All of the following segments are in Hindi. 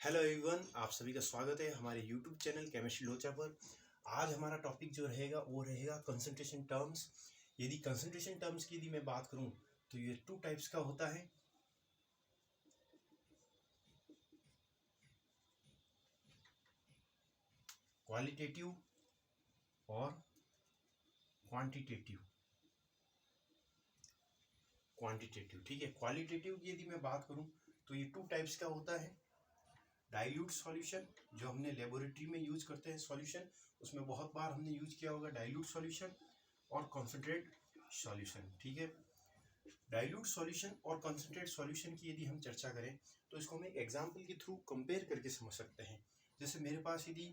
हेलो एवरीवन, आप सभी का स्वागत है हमारे यूट्यूब चैनल केमिस्ट्री लोचा पर। आज हमारा टॉपिक जो रहेगा वो रहेगा कंसंट्रेशन टर्म्स। यदि कंसंट्रेशन टर्म्स की यदि मैं बात करूं तो ये टू टाइप्स का होता है। क्वालिटेटिव और क्वांटिटेटिव। ठीक है। क्वालिटेटिव की यदि मैं बात करूं तो ये टू टाइप्स का होता है। डाइल्यूट सॉल्यूशन, जो हमने लेबोरेटरी में यूज करते हैं सॉल्यूशन, उसमें बहुत बार हमने यूज किया होगा डाइल्यूट सॉल्यूशन और कॉन्सेंट्रेट सॉल्यूशन। ठीक है। डाइल्यूट सॉल्यूशन और कॉन्सेंट्रेट सॉल्यूशन की यदि हम चर्चा करें तो इसको हम एक एग्जाम्पल के थ्रू कंपेयर करके समझ सकते हैं। जैसे मेरे पास यदि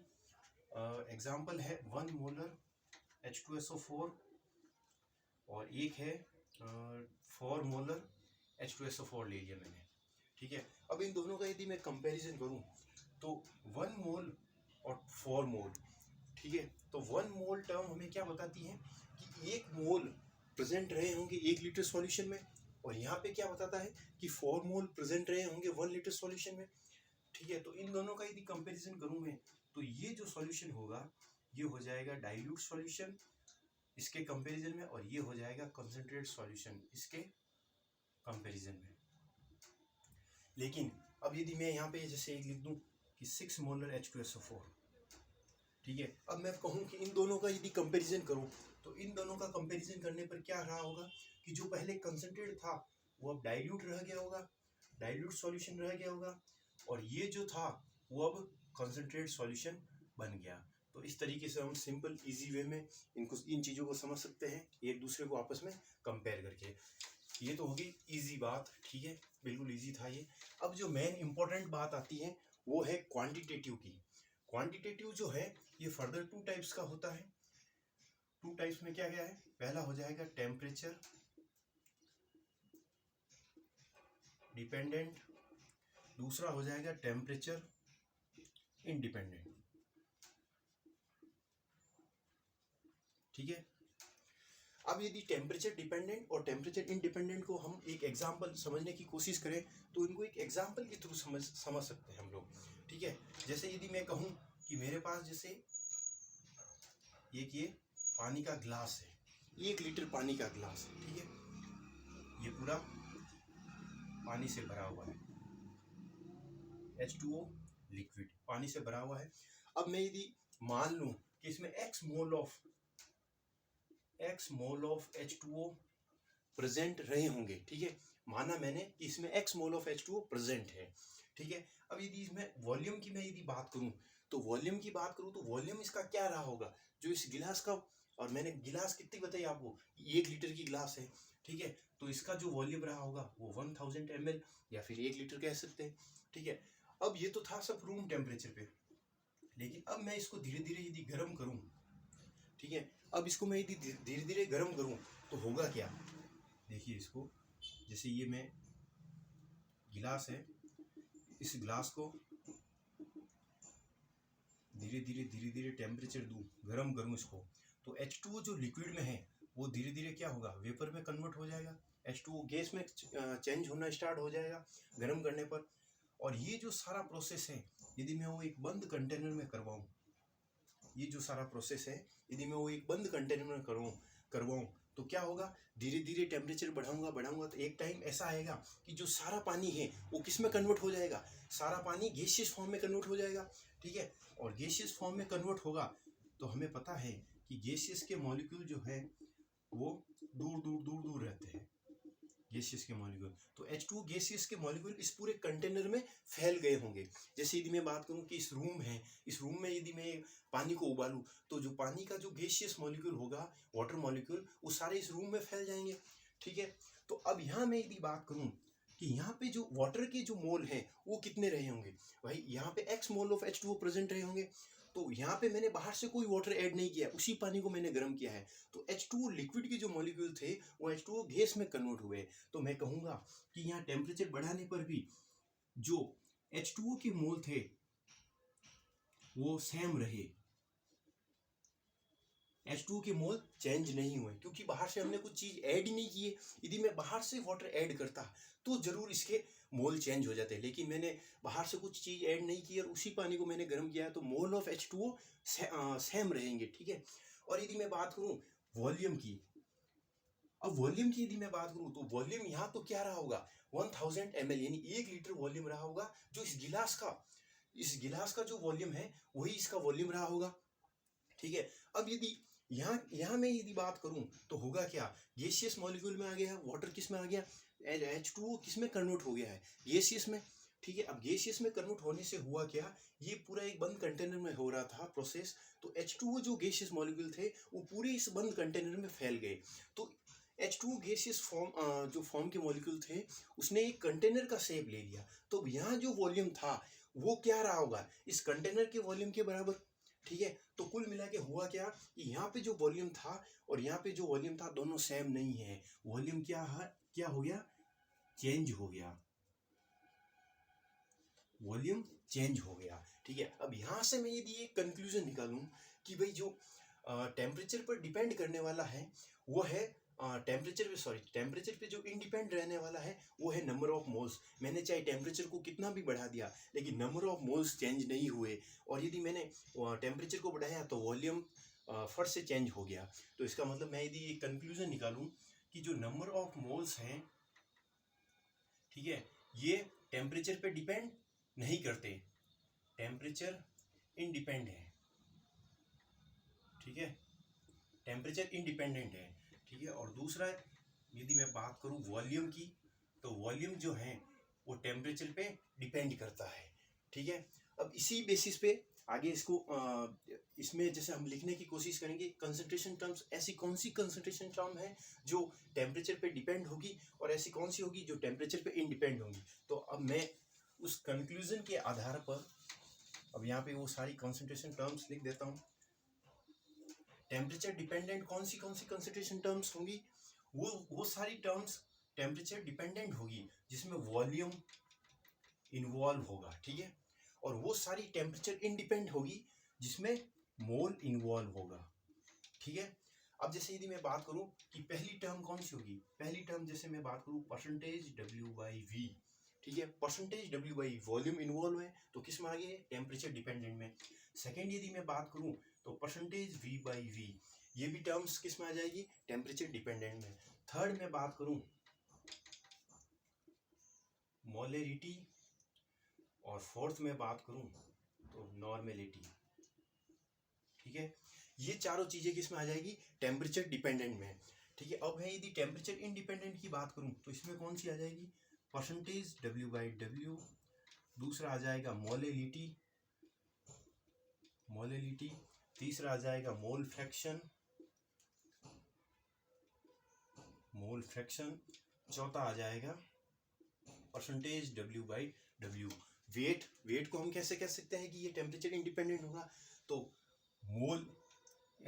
एग्जाम्पल है 1 मोलर H2SO4 और एक है 4 मोलर H2SO4 ले लिया मैंने। ठीक है। अब इन दोनों का यदि मैं कंपैरिजन करूं तो 1 मोल और 4 मोल, ठीक है, तो 1 मोल टर्म हमें क्या बताती है कि 1 मोल प्रेजेंट रहे होंगे 1 लीटर सॉल्यूशन में, और यहाँ पे क्या बताता है कि 4 मोल प्रेजेंट रहे होंगे 1 लीटर सॉल्यूशन में। ठीक है। तो इन दोनों का यदि कंपैरिजन करूं मैं तो ये जो सॉल्यूशन होगा ये हो जाएगा डाइल्यूट सॉल्यूशन इसके कंपैरिजन में, और ये हो जाएगा कंसंट्रेट सॉल्यूशन इसके कंपैरिजन में। लेकिन अब यदि मैं यहाँ पे जैसे एक लिख दूं कि 6 मोलर H2SO4, ठीक है, अब मैं कहूँ कि इन दोनों का यदि कंपैरिजन करूँ तो इन दोनों का कंपैरिजन करने पर क्या रहा होगा कि जो पहले कंसंट्रेट था वो अब डाइल्यूट रह गया होगा, डाइल्यूट सॉल्यूशन रह गया होगा, और ये जो था वो अब कंसंट्रेट सॉल्यूशन बन गया। तो इस तरीके से हम सिंपल इजी वे में इन चीज़ों को समझ सकते हैं एक दूसरे को आपस में कंपेयर करके। ये तो होगी इजी बात। ठीक है, बिल्कुल इजी था ये। अब जो मेन इंपॉर्टेंट बात आती है वो है क्वांटिटेटिव की। क्वांटिटेटिव जो है ये फर्दर टू टाइप्स का होता है। टू टाइप्स में क्या क्या है, पहला हो जाएगा टेम्परेचर डिपेंडेंट, दूसरा हो जाएगा टेम्परेचर इंडिपेंडेंट। ठीक है। अब यदि टेम्परेचर डिपेंडेंट और टेम्परेचर इंडिपेंडेंट को हम एक एग्जांपल समझने की कोशिश करें तो इनको एक एग्जांपल के थ्रू समझ सकते हैं हम लोग। ठीक है। जैसे यदि मैं कहूँ कि मेरे पास जैसे एक ये पानी का ग्लास है, 1 लीटर पानी का ग्लास है। ठीक है, ये पूरा पानी से भरा हुआ है, H2O लिक्विड पानी से भरा हुआ है। अब मैं यदि मान लूं कि इसमें x mole of H2O present रहे होंगे। ठीक है, माना मैंने कि इसमें x mole of H2O present है। ठीक है। अब यदि इसमें वॉल्यूम की मैं यदि बात करूं तो वॉल्यूम इसका क्या रहा होगा, जो इस गिलास का, और मैंने गिलास कितनी बताई आपको, 1 लीटर की गिलास है। ठीक है, तो इसका जो वॉल्यूम रहा होगा वो 1000 ml या फिर 1 लीटर कह सकते हैं। ठीक है। अब ये तो था सब रूम टेम्परेचर पे, लेकिन अब मैं इसको धीरे धीरे यदि गर्म करूं, ठीक है, अब इसको मैं यदि धीरे धीरे गर्म करूं तो होगा क्या, देखिए इसको, जैसे ये मैं गिलास है, इस गिलास को धीरे धीरे टेम्परेचर दूं, गर्म करूं इसको, तो H2O जो लिक्विड में है वो धीरे धीरे क्या होगा, वेपर में कन्वर्ट हो जाएगा, H2O गैस में चेंज होना स्टार्ट हो जाएगा गर्म करने पर। और ये जो सारा प्रोसेस है यदि मैं वो एक बंद कंटेनर में करवाऊं, ये जो सारा प्रोसेस है यदि मैं वो एक बंद कंटेनर में करवाऊं तो क्या होगा, धीरे धीरे टेम्परेचर बढ़ाऊंगा तो एक टाइम ऐसा आएगा कि जो सारा पानी है वो किस में कन्वर्ट हो जाएगा, सारा पानी गैसियस फॉर्म में कन्वर्ट हो जाएगा। ठीक है, और गैसियस फॉर्म में कन्वर्ट होगा तो हमें पता है कि गैसियस के मॉलिक्यूल जो है वो दूर रहते हैं, गैसियस के मॉलिक्यूल। तो H2O गैसियस के मॉलिक्यूल इस पूरे कंटेनर में फैल गए होंगे। जैसे यदि मैं बात करूं कि इस रूम है, इस रूम में यदि मैं पानी को उबालूं तो जो पानी का जो गैसियस मॉलिक्यूल होगा, वाटर मॉलिक्यूल, वो सारे इस रूम में फैल जाएंगे। ठीक है। तो अब यहाँ मैं यदि बात करूं कि यहाँ पे जो वाटर के जो मोल हैं वो कितने रहे होंगे, भाई यहाँ पे x mole of H2O present रहे होंगे, तो यहाँ पे मैंने बाहर से कोई वाटर ऐड नहीं किया, उसी पानी को मैंने गर्म किया है, तो H2O लिक्विड के जो मॉलिक्यूल थे वो H2O गैस में कन्वर्ट हुए। तो मैं कहूँगा कि यहाँ टेम्परेचर बढ़ाने पर भी जो H2O के मोल थे वो सेम रहे, H2O के मोल चेंज नहीं हुए क्योंकि बाहर से हमने कुछ चीज़ ऐड ही नहीं की है। यदि मैं बाहर से वाटर ऐड करता तो ज़रूर इसके मोल चेंज हो जाते, लेकिन मैंने बाहर से कुछ चीज़ ऐड नहीं की और उसी पानी को मैंने गर्म किया है, तो मोल ऑफ H2O सेम रहेंगे, ठीक है। और यदि मैं बात करूँ वॉल्यूम की, अब वॉल्यूम की यदि मैं बात करूँ तो वॉल्यूम यहाँ तो क्या रहा होगा, 1000 ml यानी 1 लीटर वॉल्यूम रहा होगा। जो इस गिलास का जो वॉल्यूम है वही इसका वॉल्यूम रहा होगा, ठीक है। अब यदि यहाँ मैं यदि बात करूं तो होगा क्या, गैसियस मॉलिक्यूल में आ गया, वाटर किस में आ गया, H2O किस में कन्वर्ट हो गया है, गैसियस में, ठीक है। अब गैसियस में कन्वर्ट होने से हुआ क्या, ये पूरा एक बंद कंटेनर में हो रहा था प्रोसेस, तो H2O जो गैसियस मॉलिक्यूल थे वो पूरे इस बंद कंटेनर में फैल गए। तो H2O गैसियस फॉर्म जो फॉर्म के मॉलिक्यूल थे उसने एक कंटेनर का शेप ले लिया, तो यहाँ जो वॉल्यूम था वो क्या रहा होगा, इस कंटेनर के वॉल्यूम के बराबर, ठीक है। तो कुल मिला के हुआ क्या कि यहाँ पे जो वॉल्यूम था और यहाँ पे जो वॉल्यूम था दोनों सेम नहीं है, वॉल्यूम क्या हो गया, चेंज हो गया, वॉल्यूम चेंज हो गया, ठीक है। अब यहाँ से मैं यदि एक कंक्लूजन निकालूं कि भाई जो टेम्परेचर पर डिपेंड करने वाला है वो है टेम्परेचर पे जो इंडिपेंड रहने वाला है वो है नंबर ऑफ मोल्स। मैंने चाहे टेम्परेचर को कितना भी बढ़ा दिया लेकिन नंबर ऑफ मोल्स चेंज नहीं हुए, और यदि मैंने टेम्परेचर को बढ़ाया तो वॉल्यूम फट से चेंज हो गया। तो इसका मतलब मैं यदि एक कंक्लूजन निकालूं कि जो नंबर ऑफ मोल्स हैं, ठीक है, ये टेम्परेचर पे डिपेंड नहीं करते, टेम्परेचर इंडिपेंड है, ठीक है, टेम्परेचर इंडिपेंडेंट है, ठीक है। और दूसरा यदि मैं बात करूं वॉल्यूम की, तो वॉल्यूम जो है वो टेम्परेचर पे डिपेंड करता है, ठीक है। अब इसी बेसिस पे आगे इसमें जैसे हम लिखने की कोशिश करेंगे कंसंट्रेशन टर्म्स, ऐसी कौन सी कंसंट्रेशन टर्म है जो टेम्परेचर पे डिपेंड होगी और ऐसी कौन सी होगी जो टेम्परेचर पे इंडिपेंड होगी। तो अब मैं उस कंक्लूजन के आधार पर अब यहाँ पे वो सारी कंसंट्रेशन टर्म्स लिख देता हूँ। टेम्परेचर डिपेंडेंट कौन सी कंसंट्रेशन टर्म्स होंगी, वो सारी टर्म्स टेम्परेचर डिपेंडेंट होगी जिसमें वॉल्यूम इन्वॉल्व होगा, ठीक है। और वो सारी टेम्परेचर इंडिपेंडेंट होगी जिसमें मोल इन्वॉल्व होगा, ठीक है। अब जैसे यदि मैं बात करूं कि पहली टर्म कौन सी होगी, पहली टर्म जैसे मैं बात करूं परसेंटेज W/V, ठीक है, परसेंटेज W/V वॉल्यूम इन्वॉल्व है तो किस में आ गया, टेम्परेचर डिपेंडेंट में। सेकेंड यदि मैं बात करूं तो परसेंटेज V/V, ये भी टर्म्स किस में आ जाएगी, टेम्परेचर डिपेंडेंट में। थर्ड मैं बात करूं मोलरिटी, और फोर्थ में बात करूं तो नॉर्मेलिटी, ठीक है। ये चारों चीजें किस में आ जाएगी, टेम्परेचर डिपेंडेंट में, ठीक है। अब है यदि टेम्परेचर इंडिपेंडेंट की बात करूं तो इसमें कौन सी आ जाएगी, परसेंटेज W/W, दूसरा आ जाएगा मोलरिटी, तीसरा आ जाएगा मोल फ्रैक्शन, चौथा आ जाएगा परसेंटेज W/W। वेट को हम कैसे कह सकते हैं कि ये टेम्परेचर इंडिपेंडेंट होगा, तो मोल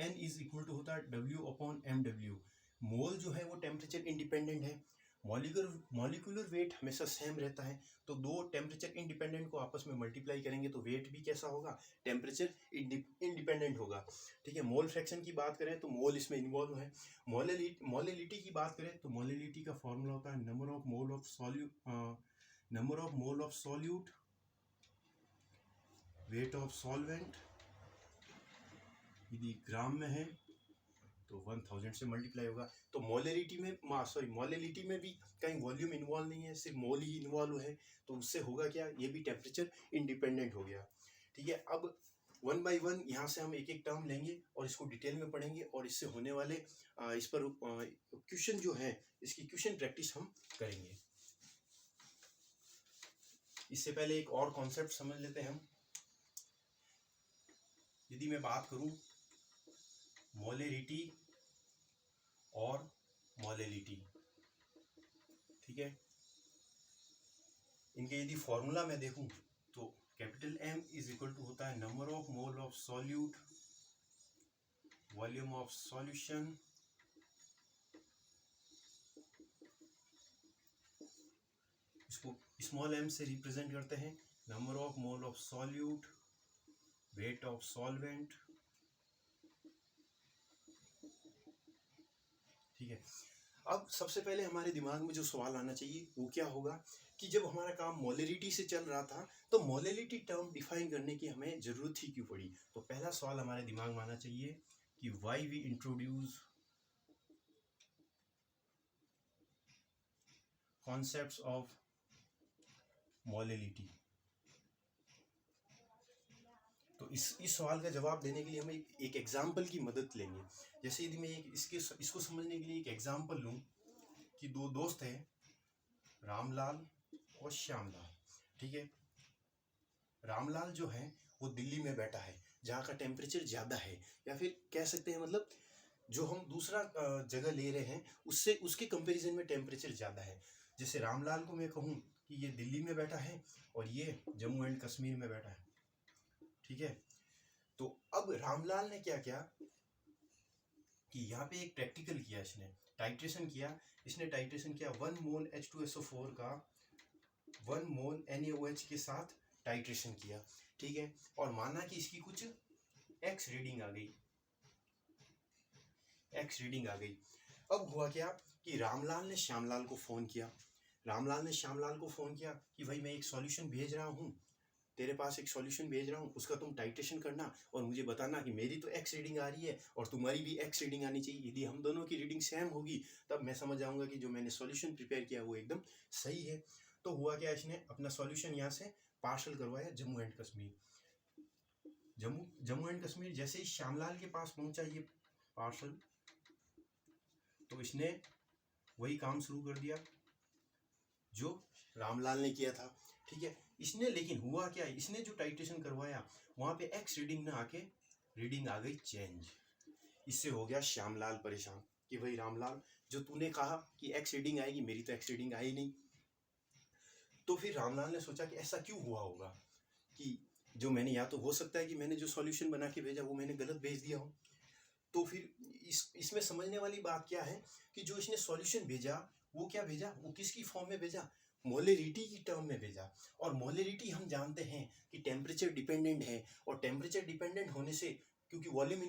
N इज इक्वल टू होता है W/mW। मोल जो है वो टेम्परेचर इंडिपेंडेंट है, मॉलिक्यूलर वेट हमेशा सेम रहता है, तो दो टेम्परेचर इंडिपेंडेंट को आपस में मल्टीप्लाई करेंगे तो वेट भी कैसा होगा, टेम्परेचर इंडिपेंडेंट होगा, ठीक है। मोल फ्रैक्शन की बात करें तो मोल इसमें इन्वॉल्व है। मोलरिटी की बात करें तो मोलरिटी का फॉर्मूला होता है number of mole of solute weight of solvent, यदि ग्राम में है तो 1000 से मल्टीप्लाई होगा। तो मोलरिटी में भी कहीं वॉल्यूम इन्वॉल्व नहीं है, सिर्फ मोल ही इन्वॉल्व है, तो उससे होगा क्या, ये भी टेम्परेचर इंडिपेंडेंट हो गया, ठीक है। अब 1 by 1 यहाँ से हम एक एक टर्म लेंगे और इसको डिटेल में पढ़ेंगे, और इससे होने वाले इस पर क्वेश्चन जो है इसकी क्वेश्चन प्रैक्टिस हम करेंगे। इससे पहले एक और कॉन्सेप्ट समझ लेते हैं हम। यदि मैं बात करूं मोलरिटी और मोलरिटी, ठीक है, इनके यदि फॉर्मूला मैं देखूं तो capital M is equal to होता है number of mole of solute volume of solution इसको स्मॉल m से रिप्रेजेंट करते हैं, number of mole of solute weight of solvent ठीक है। अब सबसे पहले हमारे दिमाग में जो सवाल आना चाहिए वो क्या होगा कि जब हमारा काम मोलरिटी से चल रहा था तो मोलरिटी टर्म डिफाइन करने की हमें ज़रूरत ही क्यों पड़ी। तो पहला सवाल हमारे दिमाग में आना चाहिए कि why we introduce concepts of molarity. तो इस सवाल का जवाब देने के लिए हम एक एग्जाम्पल की मदद लेंगे। जैसे यदि मैं इसको समझने के लिए एक एग्जाम्पल लूँ कि दो दोस्त हैं, रामलाल और श्यामलाल। ठीक है। रामलाल जो है वो दिल्ली में बैठा है जहाँ का टेम्परेचर ज़्यादा है, या फिर कह सकते हैं मतलब जो हम दूसरा जगह ले रहे हैं उससे उसके कंपैरिजन में टेम्परेचर ज़्यादा है। जैसे रामलाल को मैं कहूँ कि ये दिल्ली में बैठा है और ये जम्मू एंड कश्मीर में बैठा है। ठीक है। तो अब रामलाल ने क्या किया कि यहाँ पे एक प्रैक्टिकल किया, इसने टाइट्रेशन किया। इसने टाइट्रेशन किया 1 मोल H2SO4 का 1 मोल NaOH के साथ टाइट्रेशन किया। ठीक है। और माना कि इसकी कुछ एक्स रीडिंग आ गई, एक्स रीडिंग आ गई। अब हुआ क्या कि रामलाल ने श्यामलाल को फ़ोन किया। रामलाल ने श्यामलाल को फ़ोन किया कि भाई मैं एक सॉल्यूशन भेज रहा हूँ, तेरे पास एक सॉल्यूशन भेज रहा हूँ, उसका तुम टाइट्रेशन करना और मुझे बताना कि मेरी तो एक्स रीडिंग आ रही है और तुम्हारी भी एक्स रीडिंग आनी चाहिए। यदि हम दोनों की रीडिंग सेम होगी तब मैं समझ जाऊँगा कि जो मैंने सॉल्यूशन प्रिपेयर किया वो एकदम सही है। तो हुआ क्या, इसने अपना सॉल्यूशन यहाँ से पार्सल करवाया जम्मू एंड कश्मीर। जम्मू एंड कश्मीर जैसे ही श्यामलाल के पास पहुँचा ये पार्सल, तो इसने वही काम शुरू कर दिया जो रामलाल ने किया था। ठीक है। इसने लेकिन हुआ क्या, इसने जो टाइट्रेशन करवाया वहाँ पे एक्स रीडिंग ना आके रीडिंग आ गई चेंज। इससे हो गया श्यामलाल परेशान कि भाई रामलाल, जो तूने कहा कि एक्स रीडिंग आएगी, मेरी तो एक्स रीडिंग आई नहीं। तो फिर रामलाल ने सोचा कि ऐसा क्यों हुआ होगा कि जो मैंने, या तो हो सकता है कि मैंने जो सॉल्यूशन बना के भेजा वो मैंने गलत भेज दिया हो। तो फिर इसमें समझने वाली बात क्या है कि जो इसने सॉल्यूशन भेजा वो क्या भेजा, वो किसकी फॉर्म में भेजा, मोलरिटी की टर्म में भेजा। और मोलरिटी हम जानते हैं कि टेम्परेचर डिपेंडेंट है, और टेम्परेचर डिपेंडेंट होने से क्योंकि वॉल्यूम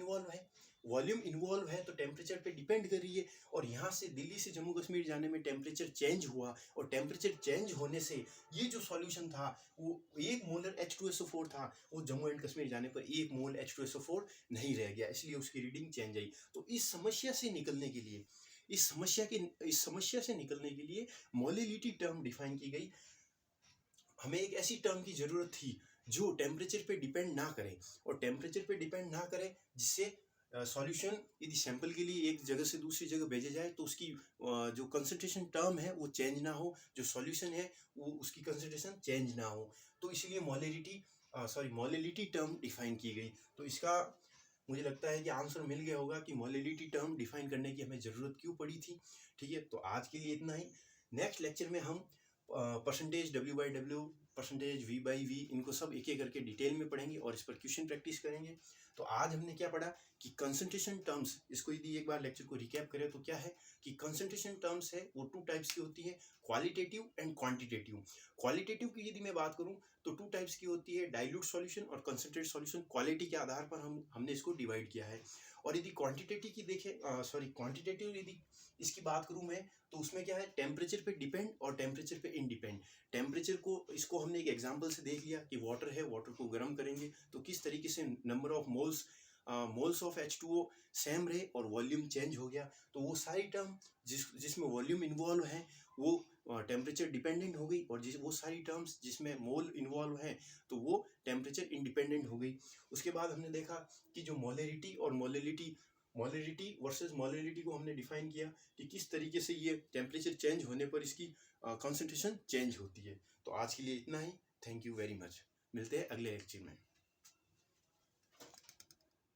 इन्वॉल्व है तो टेम्परेचर पे डिपेंड कर रही है। और यहाँ से दिल्ली से जम्मू कश्मीर जाने में टेम्परेचर चेंज हुआ, और टेम्परेचर चेंज होने से ये जो सॉल्यूशन था वो 1 मोलर H2SO4 था, वो जम्मू एंड कश्मीर जाने पर 1 मोल H2SO4 नहीं रह गया, इसलिए उसकी रीडिंग चेंज आई। तो इस समस्या से निकलने के लिए, इस समस्या से निकलने के लिए मोलरिटी टर्म डिफाइन की गई। हमें एक ऐसी टर्म की ज़रूरत थी जो टेम्परेचर पे डिपेंड ना करे, और टेम्परेचर पे डिपेंड ना करे जिससे सॉल्यूशन यदि सैंपल के लिए एक जगह से दूसरी जगह भेजा जाए तो उसकी जो कंसंट्रेशन टर्म है वो चेंज ना हो, जो सॉल्यूशन है वो उसकी कंसंट्रेशन चेंज ना हो। तो इसलिए मोलरिटी टर्म डिफाइन की गई। तो इसका मुझे लगता है कि आंसर मिल गया होगा कि मोलरिटी टर्म डिफाइन करने की हमें ज़रूरत क्यों पड़ी थी। ठीक है। तो आज के लिए इतना ही। नेक्स्ट लेक्चर में हम परसेंटेज W/W, परसेंटेज V/V, इनको सब एक एक करके डिटेल में पढ़ेंगे और इस पर क्वेश्चन प्रैक्टिस करेंगे। तो आज हमने क्या पढ़ा कि कंसंट्रेशन टर्म्स, इसको यदि एक बार लेक्चर को रिकैप करें तो क्या है कि कंसंट्रेशन टर्म्स है वो 2 टाइप्स की होती है, क्वालिटेटिव एंड क्वांटिटेटिव। क्वालिटेटिव की यदि मैं बात करूं तो 2 टाइप्स की होती है, डाइल्यूट सॉल्यूशन और कंसंट्रेट सॉल्यूशन। क्वालिटी के आधार पर हमने इसको डिवाइड किया है। और यदि क्वांटिटेटिव की देखें, क्वांटिटेटिव यदि इसकी बात करूं मैं, तो उसमें क्या है, टेम्परेचर पे डिपेंड और टेम्परेचर पे इंडिपेंड। टेम्परेचर को, इसको हमने एक एग्जांपल से देख लिया कि वाटर है, वाटर को गर्म करेंगे तो किस तरीके से number of moles of H2O same रहे और वॉल्यूम चेंज हो गया। तो वो सारी टर्म जिसमें वॉल्यूम इन्वॉल्व है वो टेम्परेचर डिपेंडेंट हो गई, और वो सारी टर्म्स जिसमें मोल इन्वॉल्व है तो वो टेम्परेचर इंडिपेंडेंट हो गई। उसके बाद हमने देखा कि जो मोलरिटी और मोलरिटी वर्सेस मोलरिटी को हमने डिफाइन किया कि किस तरीके से ये टेम्परेचर चेंज होने पर इसकी कंसंट्रेशन चेंज होती है। तो आज के लिए इतना ही। Thank you very much. मिलते हैं अगले लेक्चर में।